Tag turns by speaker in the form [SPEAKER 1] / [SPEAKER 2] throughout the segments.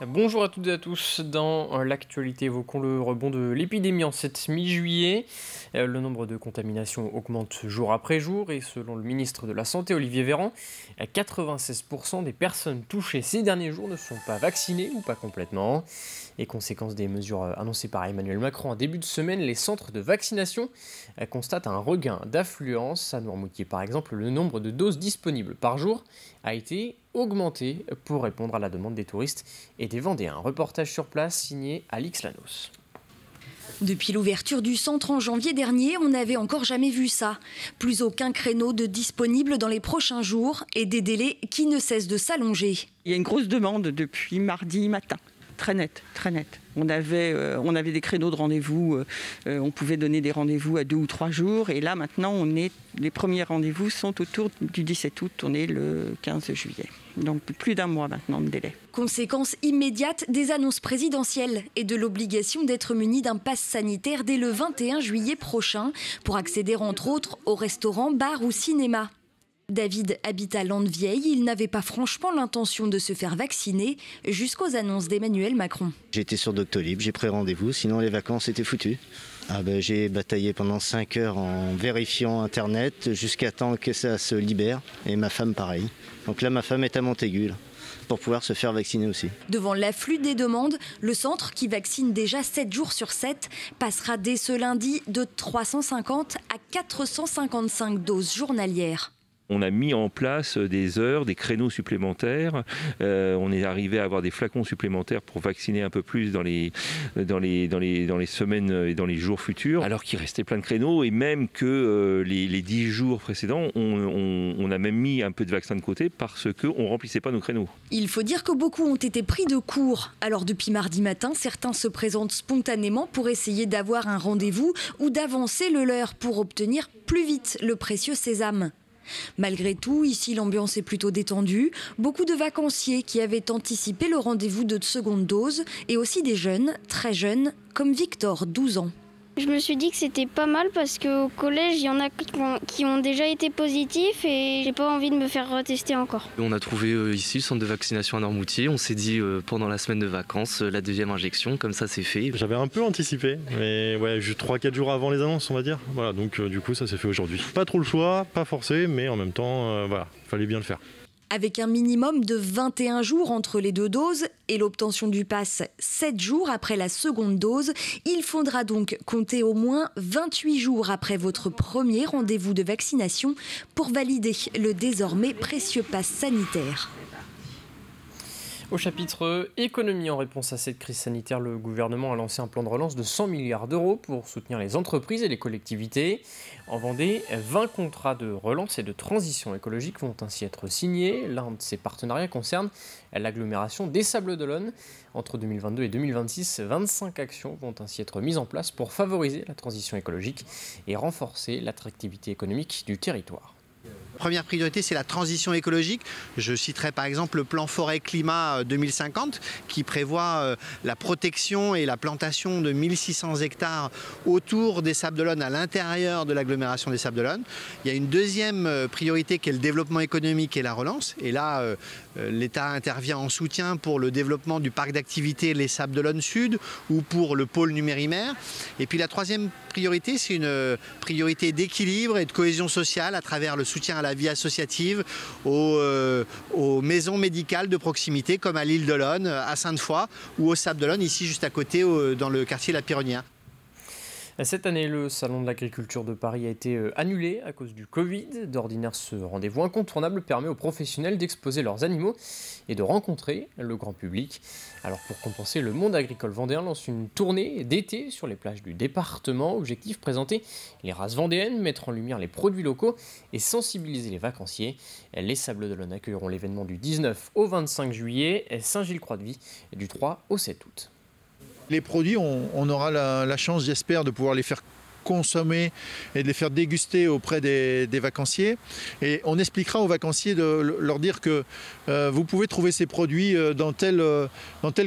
[SPEAKER 1] Bonjour à toutes et à tous. Dans l'actualité, évoquons le rebond de l'épidémie en cette mi-juillet. Le nombre de contaminations augmente jour après jour et selon le ministre de la Santé, Olivier Véran, 96% des personnes touchées ces derniers jours ne sont pas vaccinées ou pas complètement. Et conséquence des mesures annoncées par Emmanuel Macron en début de semaine, les centres de vaccination constatent un regain d'affluence. À Noirmoutier par exemple, le nombre de doses disponibles par jour a été augmenté pour répondre à la demande des touristes et des Vendéens. Un reportage sur place signé Alix Lanos.
[SPEAKER 2] Depuis l'ouverture du centre en janvier dernier, on n'avait encore jamais vu ça. Plus aucun créneau de disponible dans les prochains jours et des délais qui ne cessent de s'allonger.
[SPEAKER 3] Il y a une grosse demande depuis mardi matin. Très net, très net. On avait des créneaux de rendez-vous, on pouvait donner des rendez-vous à 2 ou 3 jours. Et là, maintenant, les premiers rendez-vous sont autour du 17 août, on est le 15 juillet. Donc plus d'un mois maintenant de délai.
[SPEAKER 2] Conséquence immédiate des annonces présidentielles et de l'obligation d'être muni d'un pass sanitaire dès le 21 juillet prochain pour accéder entre autres aux restaurants, bars ou cinémas. David habite à Landevieille, il n'avait pas franchement l'intention de se faire vacciner jusqu'aux annonces d'Emmanuel Macron.
[SPEAKER 4] J'étais sur Doctolib, j'ai pris rendez-vous, sinon les vacances étaient foutues. J'ai bataillé pendant 5 heures en vérifiant Internet jusqu'à temps que ça se libère et ma femme pareil. Donc là ma femme est à Montaigu pour pouvoir se faire vacciner aussi.
[SPEAKER 2] Devant l'afflux des demandes, le centre qui vaccine déjà 7 jours sur 7 passera dès ce lundi de 350 à 455 doses journalières.
[SPEAKER 5] On a mis en place des heures, des créneaux supplémentaires. On est arrivé à avoir des flacons supplémentaires pour vacciner un peu plus dans les semaines et dans les jours futurs, alors qu'il restait plein de créneaux. Et même que les 10 jours précédents, on a même mis un peu de vaccin de côté parce qu'on ne remplissait pas nos créneaux.
[SPEAKER 2] Il faut dire que beaucoup ont été pris de court. Alors depuis mardi matin, certains se présentent spontanément pour essayer d'avoir un rendez-vous ou d'avancer le leur pour obtenir plus vite le précieux sésame. Malgré tout, ici l'ambiance est plutôt détendue. Beaucoup de vacanciers qui avaient anticipé le rendez-vous de seconde dose et aussi des jeunes, très jeunes, comme Victor, 12 ans.
[SPEAKER 6] Je me suis dit que c'était pas mal parce qu'au collège, il y en a qui ont déjà été positifs et j'ai pas envie de me faire retester encore.
[SPEAKER 7] On a trouvé ici le centre de vaccination à Noirmoutier. On s'est dit pendant la semaine de vacances, la deuxième injection, comme ça c'est fait.
[SPEAKER 8] J'avais un peu anticipé, mais ouais, juste 3-4 jours avant les annonces, on va dire. Voilà, donc du coup ça s'est fait aujourd'hui. Pas trop le choix, pas forcé, mais en même temps, voilà, fallait bien le faire.
[SPEAKER 2] Avec un minimum de 21 jours entre les 2 doses et l'obtention du pass 7 jours après la seconde dose, il faudra donc compter au moins 28 jours après votre premier rendez-vous de vaccination pour valider le désormais précieux pass sanitaire.
[SPEAKER 1] Au chapitre économie, en réponse à cette crise sanitaire, le gouvernement a lancé un plan de relance de 100 milliards d'euros pour soutenir les entreprises et les collectivités. En Vendée, 20 contrats de relance et de transition écologique vont ainsi être signés. L'un de ces partenariats concerne l'agglomération des Sables-d'Olonne. Entre 2022 et 2026, 25 actions vont ainsi être mises en place pour favoriser la transition écologique et renforcer l'attractivité économique du territoire.
[SPEAKER 9] Première priorité, c'est la transition écologique. Je citerai par exemple le plan forêt-climat 2050 qui prévoit la protection et la plantation de 1600 hectares autour des Sables-d'Olonne, à l'intérieur de l'agglomération des Sables-d'Olonne. Il y a une deuxième priorité qui est le développement économique et la relance. Et là, l'État intervient en soutien pour le développement du parc d'activités Les Sables-d'Olonne Sud ou pour le pôle Numérimère. Et puis la troisième priorité, c'est une priorité d'équilibre et de cohésion sociale à travers le soutien à la vie associative, aux maisons médicales de proximité comme à l'île d'Olonne, à Sainte-Foy ou au Sables-d'Olonne, ici juste à côté dans le quartier La Pironnière.
[SPEAKER 1] Cette année, le Salon de l'agriculture de Paris a été annulé à cause du Covid. D'ordinaire, ce rendez-vous incontournable permet aux professionnels d'exposer leurs animaux et de rencontrer le grand public. Alors pour compenser, le monde agricole vendéen lance une tournée d'été sur les plages du département. Objectif, présenter les races vendéennes, mettre en lumière les produits locaux et sensibiliser les vacanciers. Les Sables-d'Olonne accueilleront l'événement du 19 au 25 juillet, Saint-Gilles-Croix-de-Vie du 3 au 7 août.
[SPEAKER 10] Les produits, on aura la chance, j'espère, de pouvoir les faire consommer et de les faire déguster auprès des vacanciers. Et on expliquera aux vacanciers de leur dire que vous pouvez trouver ces produits dans tel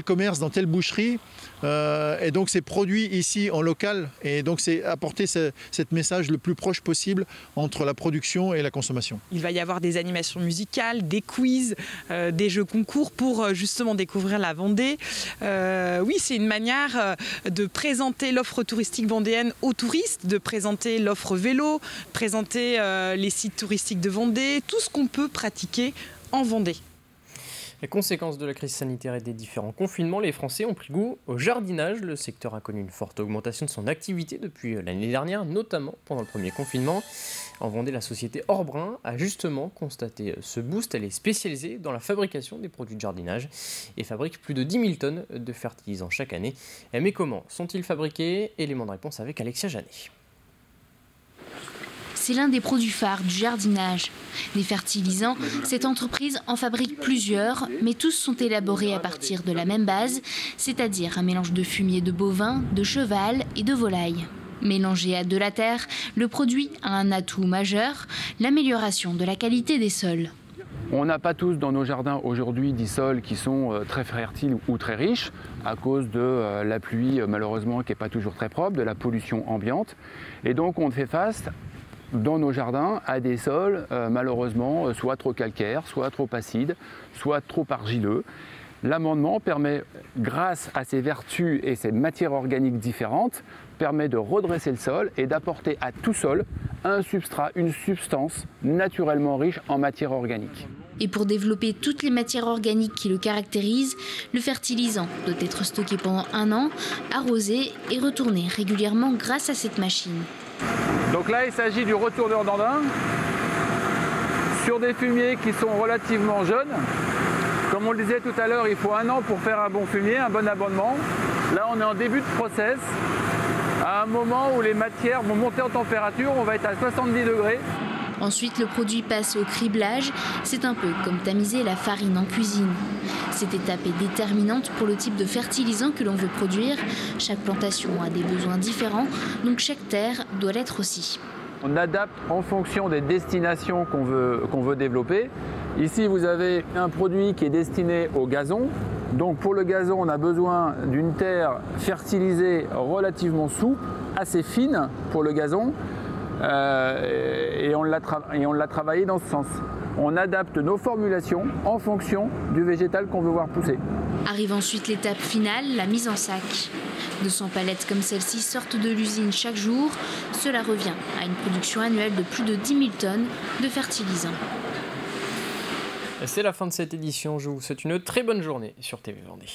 [SPEAKER 10] commerce, dans telle boucherie. Et donc c'est produit ici en local. Et donc c'est apporter ce message le plus proche possible entre la production et la consommation.
[SPEAKER 11] Il va y avoir des animations musicales, des quiz, des jeux concours pour justement découvrir la Vendée. Oui, c'est une manière de présenter l'offre touristique vendéenne aux touristes, de présenter l'offre vélo, présenter les sites touristiques de Vendée, tout ce qu'on peut pratiquer en Vendée.
[SPEAKER 1] Les conséquences de la crise sanitaire et des différents confinements, les Français ont pris goût au jardinage. Le secteur a connu une forte augmentation de son activité depuis l'année dernière, notamment pendant le premier confinement. En Vendée, la société Orbrun a justement constaté ce boost. Elle est spécialisée dans la fabrication des produits de jardinage et fabrique plus de 10 000 tonnes de fertilisants chaque année. Mais comment sont-ils fabriqués? Élément de réponse avec Alexia Janet.
[SPEAKER 12] C'est l'un des produits phares du jardinage. Des fertilisants, cette entreprise en fabrique plusieurs, mais tous sont élaborés à partir de la même base, c'est-à-dire un mélange de fumier de bovin, de cheval et de volaille. Mélangé à de la terre, le produit a un atout majeur, l'amélioration de la qualité des sols.
[SPEAKER 13] On n'a pas tous dans nos jardins aujourd'hui des sols qui sont très fertiles ou très riches à cause de la pluie malheureusement qui n'est pas toujours très propre, de la pollution ambiante. Et donc on fait face dans nos jardins à des sols malheureusement soit trop calcaires, soit trop acides, soit trop argileux. L'amendement permet, grâce à ses vertus et ses matières organiques différentes, permet de redresser le sol et d'apporter à tout sol un substrat, une substance naturellement riche en matières organiques.
[SPEAKER 12] Et pour développer toutes les matières organiques qui le caractérisent, le fertilisant doit être stocké pendant 1 an, arrosé et retourné régulièrement grâce à cette machine.
[SPEAKER 13] Donc là, il s'agit du retourneur d'andin sur des fumiers qui sont relativement jeunes. Comme on le disait tout à l'heure, il faut 1 an pour faire un bon fumier, un bon abonnement. Là, on est en début de process, à un moment où les matières vont monter en température, on va être à 70 degrés.
[SPEAKER 12] Ensuite, le produit passe au criblage. C'est un peu comme tamiser la farine en cuisine. Cette étape est déterminante pour le type de fertilisant que l'on veut produire. Chaque plantation a des besoins différents, donc chaque terre doit l'être aussi.
[SPEAKER 13] On adapte en fonction des destinations qu'on veut développer. Ici, vous avez un produit qui est destiné au gazon. Donc pour le gazon, on a besoin d'une terre fertilisée relativement souple, assez fine pour le gazon. Et on l'a travaillé dans ce sens. On adapte nos formulations en fonction du végétal qu'on veut voir pousser.
[SPEAKER 12] Arrive ensuite l'étape finale, la mise en sac. 200 palettes comme celle-ci sortent de l'usine chaque jour. Cela revient à une production annuelle de plus de 10 000 tonnes de fertilisants.
[SPEAKER 1] C'est la fin de cette édition. Je vous souhaite une très bonne journée sur TV Vendée.